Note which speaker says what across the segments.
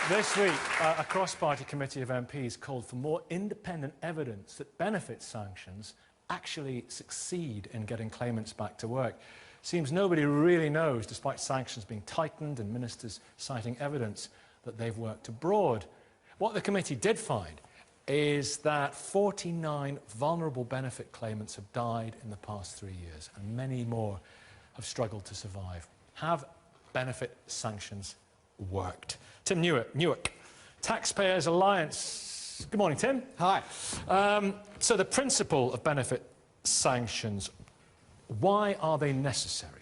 Speaker 1: This week, a cross-party committee of MPs called for more independent evidence that benefit sanctions actually succeed in getting claimants back to work. Seems nobody really knows, despite sanctions being tightened and ministers citing evidence that they've worked abroad. What the committee did find is that 49 vulnerable benefit claimants have died in the past 3 years, and many more have struggled to survive. Have benefit sanctions worked? Tim Newark, Taxpayers Alliance. Good morning, Tim.
Speaker 2: Hi.
Speaker 1: So the principle of benefit sanctions, why are they necessary?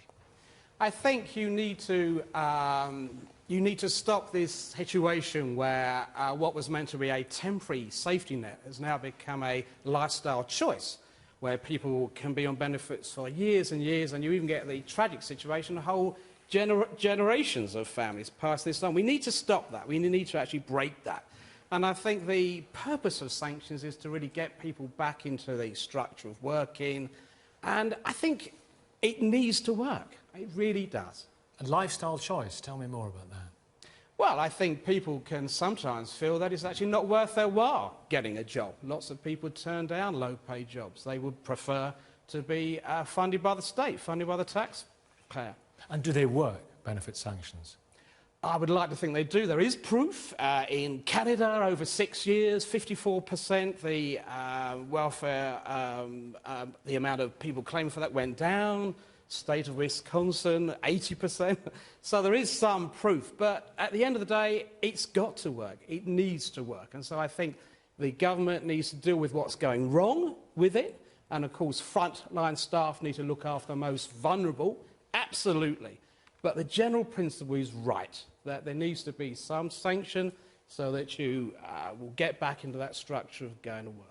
Speaker 2: I think you need to stop this situation where what was meant to be a temporary safety net has now become a lifestyle choice, where people can be on benefits for years and years, and you even get the tragic situation, whole generations of families pass this on. We need to stop that. We need to actually break that. And I think the purpose of sanctions is to really get people back into the structure of working. And I think it needs to work. It really does.
Speaker 1: A lifestyle choice. Tell me more about that.
Speaker 2: Well, I think people can sometimes feel that it's actually not worth their while getting a job. Lots of people turn down low-paid jobs. They would prefer to be funded by the state, funded by the taxpayer.
Speaker 1: And do they work, benefit sanctions?
Speaker 2: I would like to think they do. There is proof. In Canada, over 6 years, 54%, the welfare, the amount of people claiming for that went down. State of Wisconsin, 80%. So there is some proof. But at the end of the day, it's got to work. It needs to work. And so I think the government needs to deal with what's going wrong with it. And of course, frontline staff need to look after the most vulnerable. Absolutely. But the general principle is right, that there needs to be some sanction so that you will get back into that structure of going to work.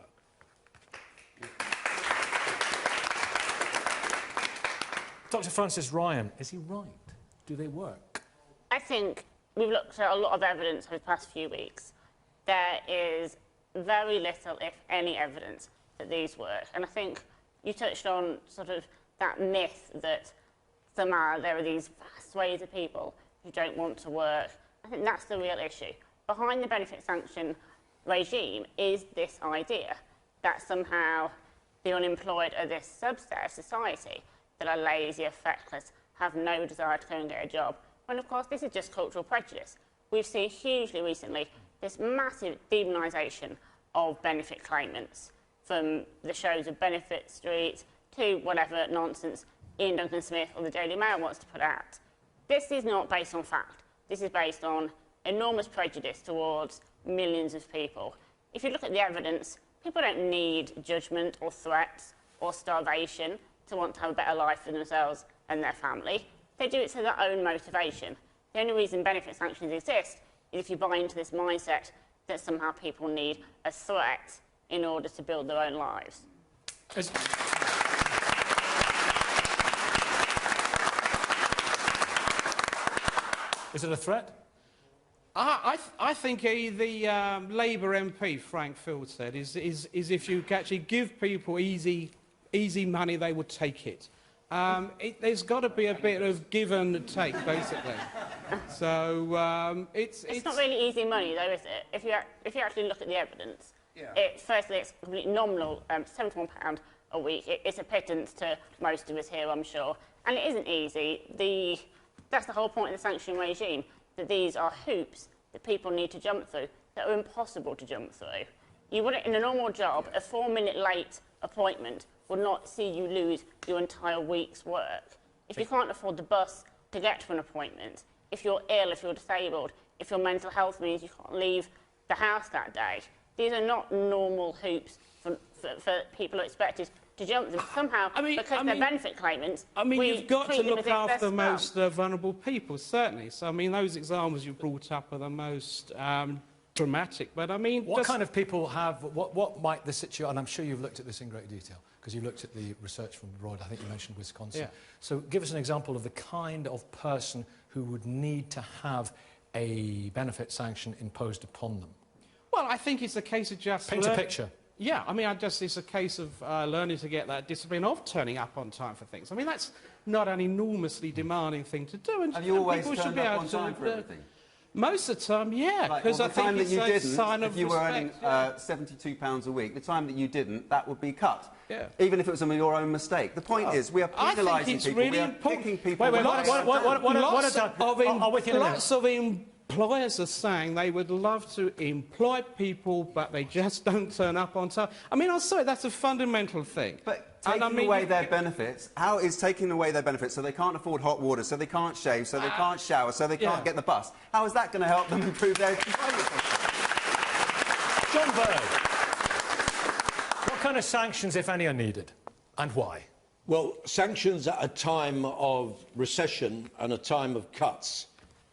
Speaker 1: Dr. Francis Ryan, is he right? Do they work?
Speaker 3: I think we've looked at a lot of evidence over the past few weeks. There is very little, if any, evidence that these work. And I think you touched on sort of that myth that somehow there are these vast swathes of people who don't want to work. I think that's the real issue. Behind the benefit sanction regime is this idea that somehow the unemployed are this subset of society that are lazy, are feckless, have no desire to go and get a job. When, of course, this is just cultural prejudice. We've seen hugely recently this massive demonisation of benefit claimants, from the shows of Benefit Street to whatever nonsense Ian Duncan Smith or the Daily Mail wants to put out. This is not based on fact. This is based on enormous prejudice towards millions of people. If you look at the evidence, people don't need judgment or threats or starvation to want to have a better life for themselves and their family. They do it to their own motivation. The only reason benefit sanctions exist is if you buy into this mindset that somehow people need a threat in order to build their own lives.
Speaker 1: Is it a threat?
Speaker 2: I think the Labour MP, Frank Field, said is if you actually give people easy money, they would take it. There's got to be a bit of give and take, basically. So it's
Speaker 3: not really easy money, though, is it? If you actually look at the evidence, firstly, it's completely nominal, £71 a week. It's a pittance to most of us here, I'm sure. And it isn't easy. That's the whole point of the sanction regime, that these are hoops that people need to jump through that are impossible to jump through. You wouldn't, in a normal job, a 4-minute late appointment would not see you lose your entire week's work. If you can't afford the bus to get to an appointment, if you're ill, if you're disabled, if your mental health means you can't leave the house that day, these are not normal hoops for people who are expected to jump them. Somehow, because they're benefit claimants,
Speaker 2: you've got to look after the most vulnerable people, certainly. So, those examples you brought up are the most dramatic. But,
Speaker 1: what kind of people have... What might the situation... And I'm sure you've looked at this in great detail, because you looked at the research from abroad. I think you mentioned Wisconsin. Yeah. So give us an example of the kind of person who would need to have a benefit sanction imposed upon them.
Speaker 2: Well, I think it's a case of just...
Speaker 1: Paint a picture.
Speaker 2: Yeah, it's a case of learning to get that discipline of turning up on time for things. That's not an enormously demanding thing to do.
Speaker 4: And you always turn up on time for everything?
Speaker 2: Most of the time, yeah,
Speaker 4: Right,
Speaker 2: because
Speaker 4: well,
Speaker 2: I
Speaker 4: the
Speaker 2: think
Speaker 4: time that
Speaker 2: it's
Speaker 4: you
Speaker 2: a
Speaker 4: didn't,
Speaker 2: sign of
Speaker 4: if you were earning
Speaker 2: respect,
Speaker 4: £72 a week, the time that you didn't, that would be cut.
Speaker 2: Yeah.
Speaker 4: Even if it was your own mistake. The point is, we are
Speaker 2: I think
Speaker 4: penalising
Speaker 2: it's
Speaker 4: people.
Speaker 2: really
Speaker 4: we are
Speaker 2: important.
Speaker 4: picking people.
Speaker 1: Wait,
Speaker 4: when they
Speaker 2: Lots
Speaker 4: are done.
Speaker 2: lots of employers are saying they would love to employ people, but they just don't turn up on time. I mean, I'm sorry, that's a fundamental thing.
Speaker 4: But taking away their benefits, how is taking away their benefits so they can't afford hot water, so they can't shave, so they can't shower, so they can't get the bus? How is that going to help them improve their employment?
Speaker 1: John Bird, what kind of sanctions, if any, are needed, and why?
Speaker 5: Well, sanctions at a time of recession and a time of cuts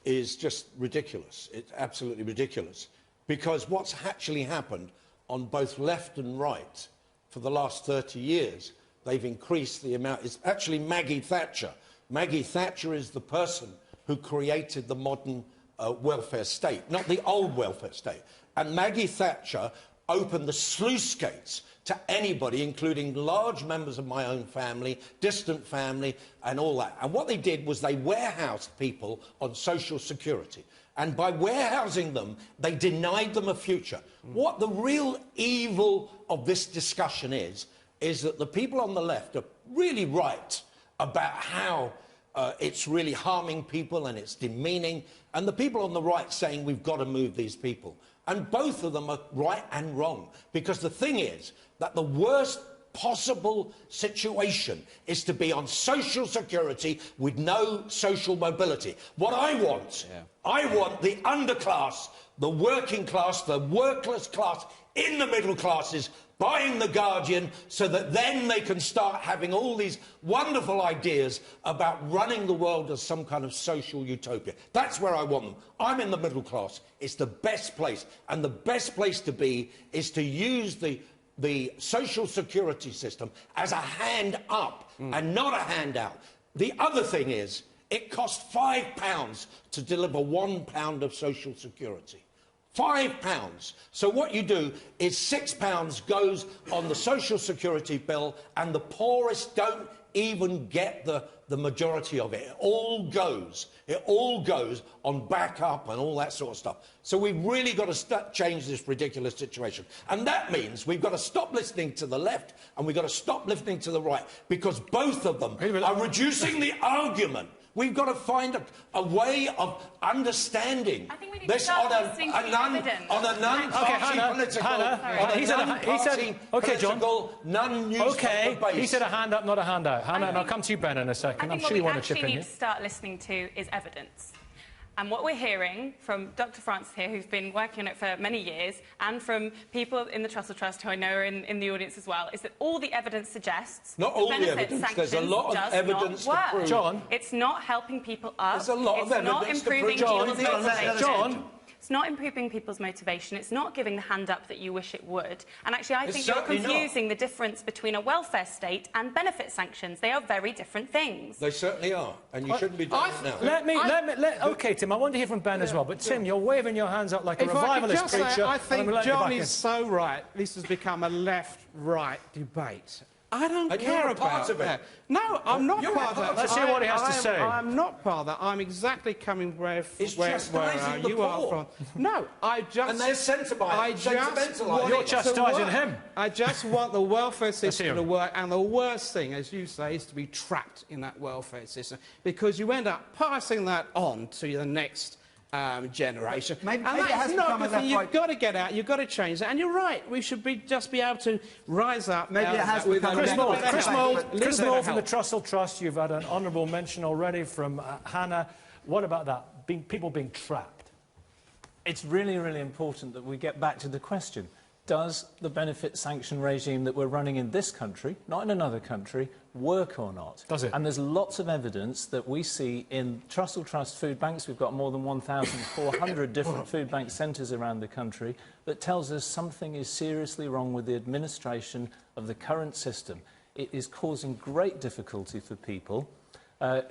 Speaker 5: is just ridiculous. It's absolutely ridiculous. Because what's actually happened on both left and right for the last 30 years, they've increased the amount. It's actually Maggie Thatcher. Maggie Thatcher is the person who created the modern welfare state, not the old welfare state. And Maggie Thatcher opened the sluice gates to anybody, including large members of my own family, distant family, and all that. And what they did was they warehoused people on social security. And by warehousing them, they denied them a future. What the real evil of this discussion is that the people on the left are really right about how it's really harming people and it's demeaning, and the people on the right saying we've got to move these people. And both of them are right and wrong, because the thing is that the worst possible situation is to be on social security with no social mobility. What I want the underclass, the working class, the workless class in the middle classes buying The Guardian, so that then they can start having all these wonderful ideas about running the world as some kind of social utopia. That's where I want them. I'm in the middle class. It's the best place. And the best place to be is to use the social security system as a hand up and not a handout. The other thing is, it costs £5 to deliver £1 of social security. £5. So what you do is £6 goes on the social security bill, and the poorest don't even get the majority of it. It all goes on backup and all that sort of stuff. So we've really got to change this ridiculous situation. And that means we've got to stop listening to the left and we've got to stop listening to the right, because both of them are reducing the argument. We've got to find a way of understanding this on a non-party political, non-newspaper basis.
Speaker 1: He said a hand up, not a handout. Hannah, and I'll come to you, Ben, in a second. I'm sure you want to chip in here.
Speaker 6: What we actually need to start listening to is evidence. And what we're hearing from Dr. Francis here, who's been working on it for many years, and from people in the Trussell Trust, who I know are in the audience as well, is that all the evidence suggests...
Speaker 5: Not all the evidence. There's a lot of evidence to prove.
Speaker 1: John?
Speaker 6: It's not helping people up.
Speaker 5: There's a lot of evidence to prove.
Speaker 1: John?
Speaker 6: It's not improving people's motivation. It's not giving the hand up that you wish it would. And actually, I think you're confusing the difference between a welfare state and benefit sanctions. They are very different things.
Speaker 5: They certainly are, and you shouldn't be doing it now.
Speaker 1: OK, Tim, I want to hear from Ben as well, but Tim, you're waving your hands up like a revivalist preacher.
Speaker 2: I think John is so right. This has become a left-right debate. I don't care about that. No, I'm not part of that.
Speaker 1: Let's hear what he has to say.
Speaker 2: I'm not part of that. I'm exactly coming where you are from. No, I just...
Speaker 5: And they're sentimental.
Speaker 1: You're chastising him.
Speaker 2: I just want the welfare system to work, and the worst thing, as you say, is to be trapped in that welfare system, because you end up passing that on to the next generation.
Speaker 4: Maybe
Speaker 2: and that's not the thing. You've got to get out. You've got to change that. And you're right. We should just be able to rise up.
Speaker 4: Maybe it has become...
Speaker 1: Chris Mould from the Trussell Trust. You've had an honourable mention already from Hannah. What about that? People being trapped.
Speaker 7: It's really, really important that we get back to the question. Does the benefit sanction regime that we're running in this country, not in another country, work or not?
Speaker 1: Does it?
Speaker 7: And there's lots of evidence that we see in Trussell Trust food banks. We've got more than 1,400 different food bank centres around the country that tells us something is seriously wrong with the administration of the current system. It is causing great difficulty for people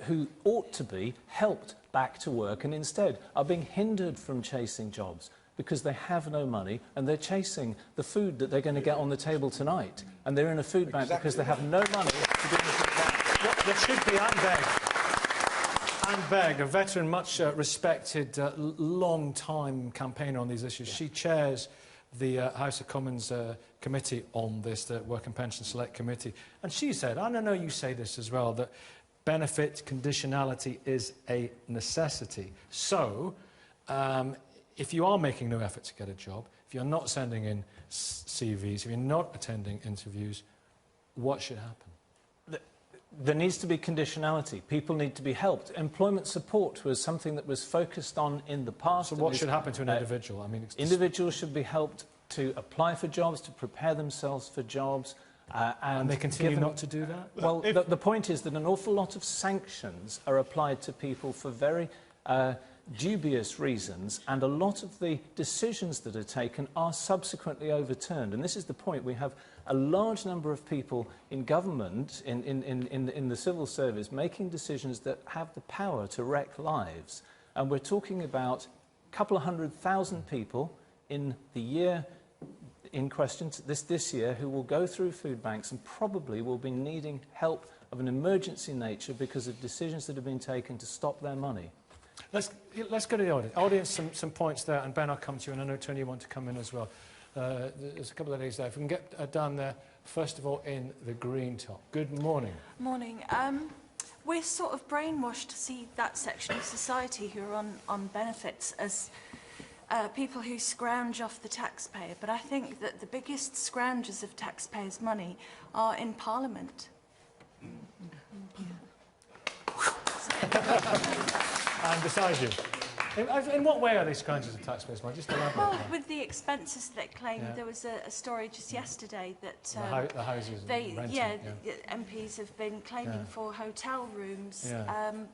Speaker 7: who ought to be helped back to work and instead are being hindered from chasing jobs, because they have no money and they're chasing the food that they're going to get on the table tonight. And they're in a food bank because they have no money to do anything about it.
Speaker 1: There should be, Anne Begg, a veteran, much respected, long-time campaigner on these issues. She chairs the House of Commons committee on this, the Work and Pension Select Committee. And she said, and I know you say this as well, that benefit conditionality is a necessity. So, if you are making no effort to get a job, if you're not sending in CVs, if you're not attending interviews, what should happen?
Speaker 7: There needs to be conditionality. People need to be helped. Employment support was something that was focused on in the past.
Speaker 1: So what should happen to an individual? I mean,
Speaker 7: individuals should be helped to apply for jobs, to prepare themselves for jobs.
Speaker 1: And they continue not to do that?
Speaker 7: Well, the point is that an awful lot of sanctions are applied to people for very dubious reasons, and a lot of the decisions that are taken are subsequently overturned. And this is the point. We have a large number of people in government, in the civil service, making decisions that have the power to wreck lives. And we're talking about a couple of 100,000 people in the year in question, this year, who will go through food banks and probably will be needing help of an emergency nature because of decisions that have been taken to stop their money.
Speaker 1: Let's go to the audience. Audience, some points there, and Ben, I'll come to you, and I know, Tony, you want to come in as well. There's a couple of ladies there. If we can get down there, first of all, in the green top. Good morning.
Speaker 8: Morning. We're sort of brainwashed to see that section of society who are on benefits as people who scrounge off the taxpayer, but I think that the biggest scroungers of taxpayers' money are in Parliament.
Speaker 1: And beside you. In what way are they scroungers of taxpayers' money? Just elaborate.
Speaker 8: Well, with the expenses that they claim, there was a story just yesterday that
Speaker 1: the houses renting,
Speaker 8: MPs have been claiming for hotel rooms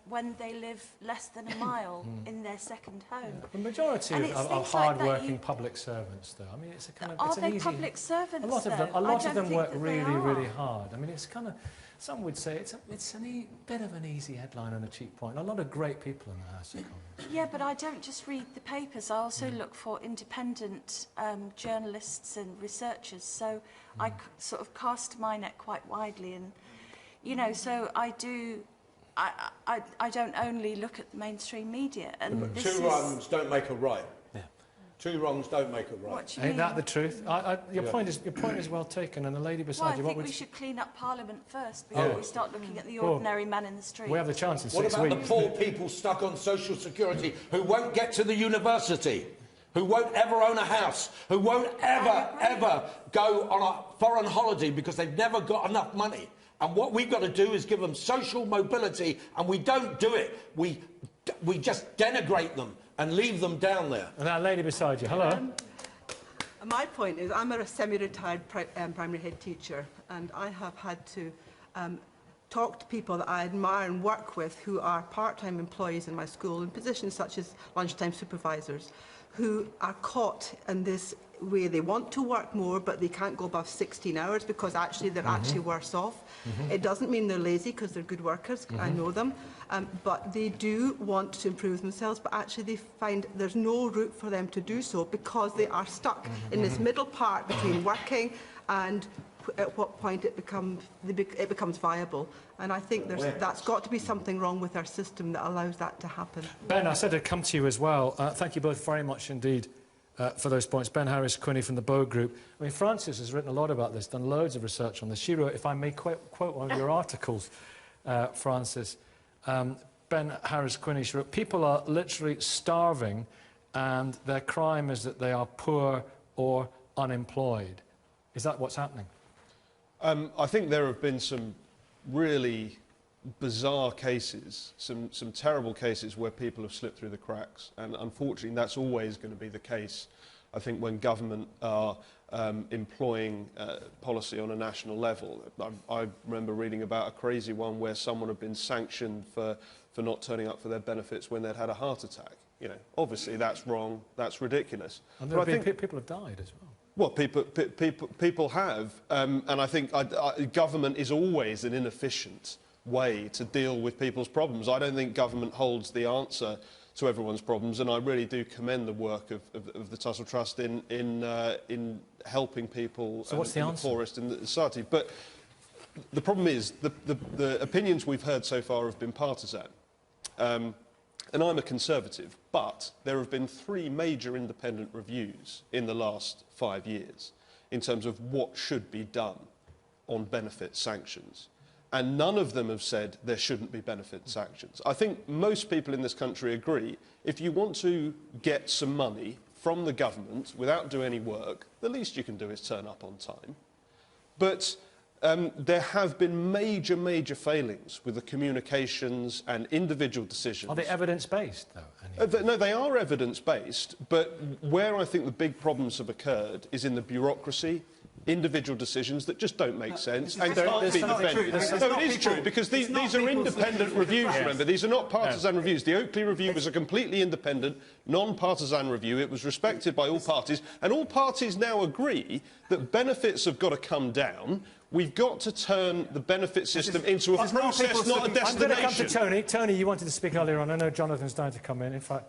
Speaker 8: when they live less than a mile in their second home.
Speaker 1: The majority of hard-working public servants, though. I mean, it's a kind of...
Speaker 8: Are they public servants?
Speaker 1: A lot of them work really, really hard. I mean, it's kind of... Some would say it's a bit of an easy headline and a cheap point. A lot of great people in the House of Commons.
Speaker 8: Yeah, but I don't just read the papers. I also look for independent journalists and researchers. So I sort of cast my net quite widely, and you know, so I do. I don't only look at the mainstream media. And
Speaker 5: two wrongs don't make a right. Two wrongs don't make a right.
Speaker 8: What do you mean?
Speaker 1: Ain't that the truth? Your point is well taken, and the lady beside you.
Speaker 8: I think we should clean up Parliament first before we start looking at the ordinary man in the street.
Speaker 1: We have the chance in 6 weeks.
Speaker 5: What about the poor people stuck on social security who won't get to the university, who won't ever own a house, who won't ever go on a foreign holiday because they've never got enough money? And what we've got to do is give them social mobility, and we don't do it. We just denigrate them and leave them down there.
Speaker 1: And that lady beside you, hello.
Speaker 9: My point is, I'm a semi-retired primary head teacher, and I have had to talk to people that I admire and work with who are part-time employees in my school in positions such as lunchtime supervisors, who are caught in this way. They want to work more, but they can't go above 16 hours because actually they're actually worse off. It doesn't mean they're lazy, because they're good workers. I know them. But they do want to improve themselves, but actually they find there's no route for them to do so because they are stuck in this middle part between working and at what point it becomes viable. And I think that's got to be something wrong with our system that allows that to happen.
Speaker 1: Ben, I said I'd come to you as well. Thank you both very much indeed for those points. Ben Harris-Quinney from the Bow Group. I mean, Frances has written a lot about this, done loads of research on this. She wrote, if I may quote one of your articles, Frances, Ben Harris-Quinney, she wrote, people are literally starving and their crime is that they are poor or unemployed. Is that what's happening?
Speaker 10: I think there have been some really bizarre cases, some terrible cases where people have slipped through the cracks, and unfortunately that's always going to be the case. I think when government are employing policy on a national level. I remember reading about a crazy one where someone had been sanctioned for not turning up for their benefits when they'd had a heart attack. You know, obviously that's wrong, that's ridiculous.
Speaker 1: And there have been people have died as well.
Speaker 10: Well, people have, and I think government is always an inefficient way to deal with people's problems. I don't think government holds the answer to everyone's problems, and I really do commend the work of the Tussle Trust in helping people
Speaker 1: so what's the answer?
Speaker 10: Poorest in the society. But the problem is the opinions we've heard so far have been partisan. And I'm a Conservative, but there have been 3 major independent reviews in the last 5 years in terms of what should be done on benefit sanctions. And none of them have said there shouldn't be benefit sanctions. I think most people in this country agree, if you want to get some money from the government without doing any work, the least you can do is turn up on time. But there have been major, major failings with the communications and individual decisions.
Speaker 1: Are they evidence-based, though?
Speaker 10: No, they are evidence-based, but where I think the big problems have occurred is in the bureaucracy, individual decisions that just don't make sense and can't be defended. No, it is true, because these are independent reviews, remember. These are not partisan reviews. The Oakley review was a completely independent, non-partisan review. It was respected by all parties, and all parties now agree that benefits have got to come down. We've got to turn the benefit system into a process, not a destination.
Speaker 1: I'm going to come to Tony. Tony, you wanted to speak earlier on. I know Jonathan's dying to come in. In fact,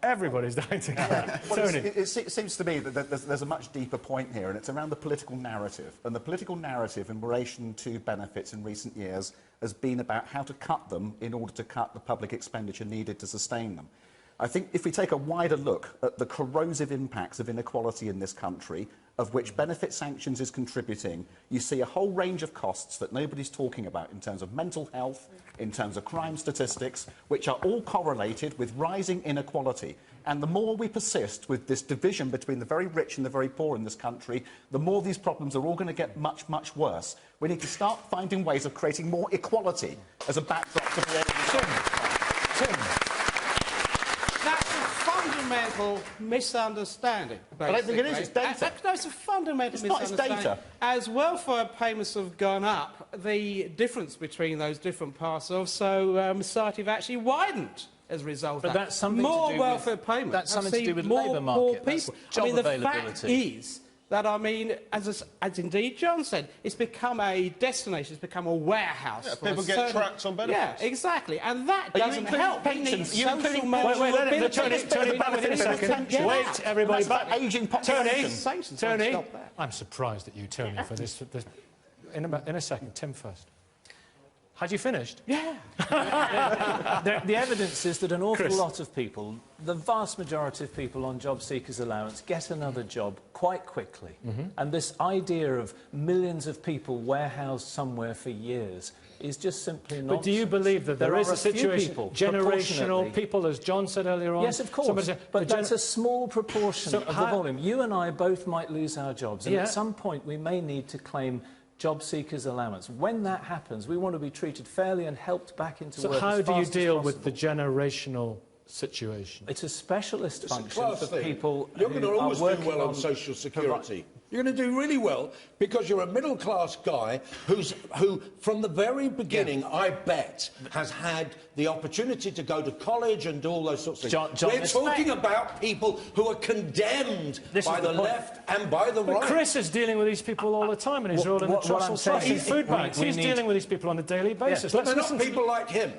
Speaker 1: everybody's dying to come in.
Speaker 11: Well,
Speaker 1: Tony.
Speaker 11: it seems to me that there's a much deeper point here, and it's around the political narrative. And the political narrative in relation to benefits in recent years has been about how to cut them in order to cut the public expenditure needed to sustain them. I think if we take a wider look at the corrosive impacts of inequality in this country, of which benefit sanctions is contributing, you see a whole range of costs that nobody's talking about in terms of mental health, in terms of crime statistics, which are all correlated with rising inequality. And the more we persist with this division between the very rich and the very poor in this country, the more these problems are all going to get much, much worse. We need to start finding ways of creating more equality as a backdrop to be able to...
Speaker 2: Tim. That's a fundamental misunderstanding.
Speaker 11: I don't think it is, it's data.
Speaker 2: No, it's a fundamental misunderstanding.
Speaker 11: It's data.
Speaker 2: As welfare payments have gone up, the difference between those different parts of society have actually widened as a result of that.
Speaker 7: But that's something
Speaker 2: more
Speaker 7: to do
Speaker 2: welfare
Speaker 7: with,
Speaker 2: payments.
Speaker 7: That's something to do with
Speaker 2: more,
Speaker 7: labour
Speaker 2: more
Speaker 7: market. That's
Speaker 2: people.
Speaker 7: job
Speaker 2: the fact
Speaker 7: availability.
Speaker 2: is that, as indeed John said, it's become a destination, it's become a warehouse.
Speaker 10: Yeah,
Speaker 2: for
Speaker 10: people get tracked on benefits.
Speaker 2: Yeah, exactly. And that doesn't help.
Speaker 11: pensions?
Speaker 2: We need social
Speaker 1: Wait, Tony, back in a second. Wait, everybody, back.
Speaker 11: Ageing
Speaker 1: Tony,
Speaker 11: population.
Speaker 1: Tony, I'm surprised at you, Tony, for this. In a second, Tim first. Had you finished?
Speaker 2: Yeah.
Speaker 7: The evidence is that an awful lot of people, the vast majority of people on job seekers allowance, get another job quite quickly. And this idea of millions of people warehoused somewhere for years is just simply nonsense.
Speaker 1: But do you believe that there is a situation,
Speaker 7: people,
Speaker 1: generational people, as John said earlier on?
Speaker 7: Yes, of course, but that's a small proportion of the
Speaker 1: how...
Speaker 7: volume. You and I both might lose our jobs, and at some point we may need to claim job seekers allowance. When that happens, we want to be treated fairly and helped back into work.
Speaker 1: So how do you deal with the generational situation?
Speaker 7: It's a specialist function for people
Speaker 5: You're going to
Speaker 7: who
Speaker 5: always
Speaker 7: are
Speaker 5: do
Speaker 7: working
Speaker 5: well on social security. You're going to do really well because you're a middle-class guy who, from the very beginning, I bet, has had the opportunity to go to college and do all those sorts of things.
Speaker 7: John,
Speaker 5: we're talking about people who are condemned by the left and by the right.
Speaker 1: But Chris is dealing with these people all the time, and he's all in the Trussell Trust and food banks. He's dealing with these people on a daily basis.
Speaker 5: But they're not people like him.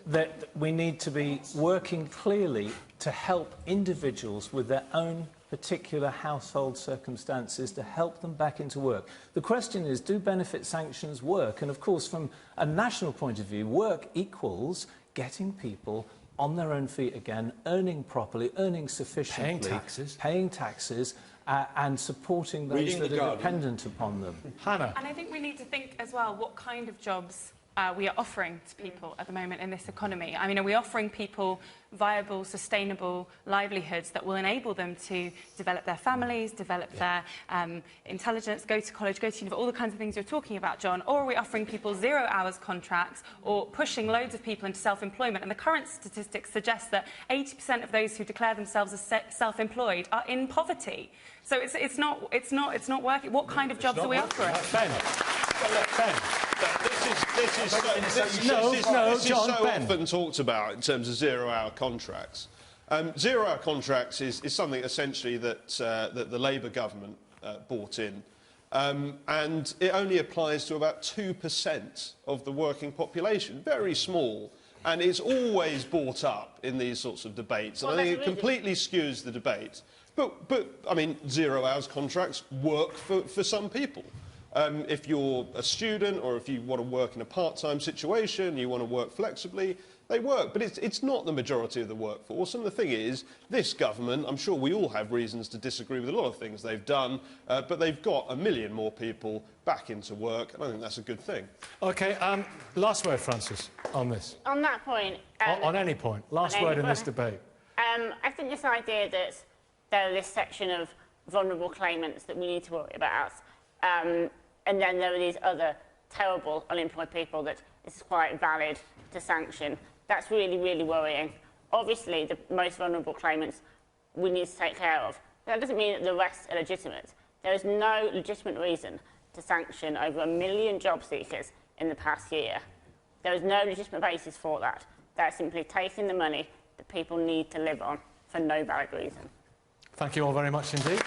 Speaker 7: That we need to be working clearly to help individuals with their own particular household circumstances to help them back into work. The question is, do benefit sanctions work? And of course, from a national point of view, work equals getting people on their own feet again, earning properly, earning sufficiently, paying taxes, and supporting those that are dependent upon them.
Speaker 1: Hannah.
Speaker 6: And I think we need to think as well what kind of jobs we are offering to people at the moment in this economy. I mean, are we offering people viable, sustainable livelihoods that will enable them to develop their families, develop their intelligence, go to college, go to university, all the kinds of things you're talking about, John? Or are we offering people 0 hours contracts or pushing loads of people into self-employment? And the current statistics suggest that 80% of those who declare themselves as self-employed are in poverty. So it's not working. What kind of jobs are we offering?
Speaker 1: Ben.
Speaker 10: This is so often talked about in terms of 0-hour contracts. 0-hour contracts is something essentially that the Labour government brought in, and it only applies to about 2% of the working population, very small, and it's always brought up in these sorts of debates, and I think it completely skews the debate. But I mean, 0 hours contracts work for some people. If you're a student or if you want to work in a part-time situation, you want to work flexibly, They work, but it's not the majority of the workforce. And the thing is, this government, I'm sure we all have reasons to disagree with a lot of things they've done, but they've got 1 million more people back into work, and I think that's a good thing.
Speaker 1: OK, last word, Francis, on this.
Speaker 3: On that point...
Speaker 1: on any point. Last word in this debate.
Speaker 3: I think this idea that there is this section of vulnerable claimants that we need to worry about, and then there are these other terrible unemployed people that it's quite valid to sanction. That's really, really worrying. Obviously, the most vulnerable claimants we need to take care of. That doesn't mean that the rest are legitimate. There is no legitimate reason to sanction over 1 million job seekers in the past year. There is no legitimate basis for that. They're simply taking the money that people need to live on for no valid reason.
Speaker 1: Thank you all very much indeed.